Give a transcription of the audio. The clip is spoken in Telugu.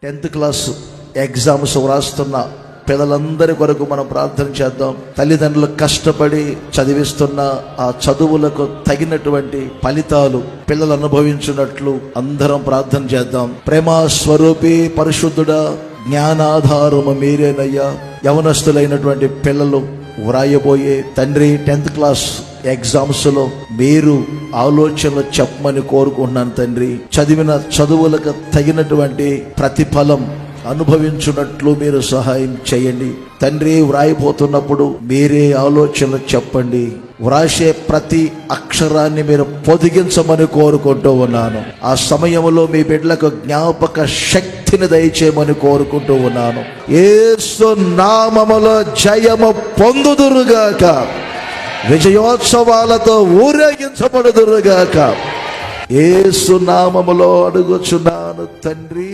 10th క్లాస్ ఎగ్జామ్స్ వ్రాస్తున్న పిల్లలందరి కొరకు మనం ప్రార్థన చేద్దాం. తల్లిదండ్రులు కష్టపడి చదివిస్తున్న ఆ చదువులకు తగినటువంటి ఫలితాలు పిల్లలు అనుభవించినట్లు అందరం ప్రార్థన చేద్దాం. ప్రేమ స్వరూపి పరిశుద్ధుడా, జ్ఞానాధారము మీరేనయ్యా. యవనస్తులైనటువంటి పిల్లలు వ్రాయబోయే తండ్రి 10th క్లాస్ ఎగ్జామ్స్ లో మీరు ఆలోచనలు చెప్పమని కోరుకుంటున్నాను తండ్రి. చదివిన చదువులకు తగినటువంటి ప్రతిఫలం అనుభవించున్నట్లు మీరు సహాయం చేయండి తండ్రి. వ్రాయిపోతున్నప్పుడు మీరే ఆలోచనలు చెప్పండి. వ్రాసే ప్రతి అక్షరాన్ని మీరు పొదిగించమని కోరుకుంటూ ఉన్నాను. ఆ సమయంలో మీ బిడ్డలకు జ్ఞాపక శక్తిని దయచేయమని కోరుకుంటూ ఉన్నాను. యేసు నామములో జయము పొందుదురుగాక, విజయోత్సవాలతో ఊరేగించబడుదురుగాక. యేసు నామములో అడుగుచున్నాను తండ్రి.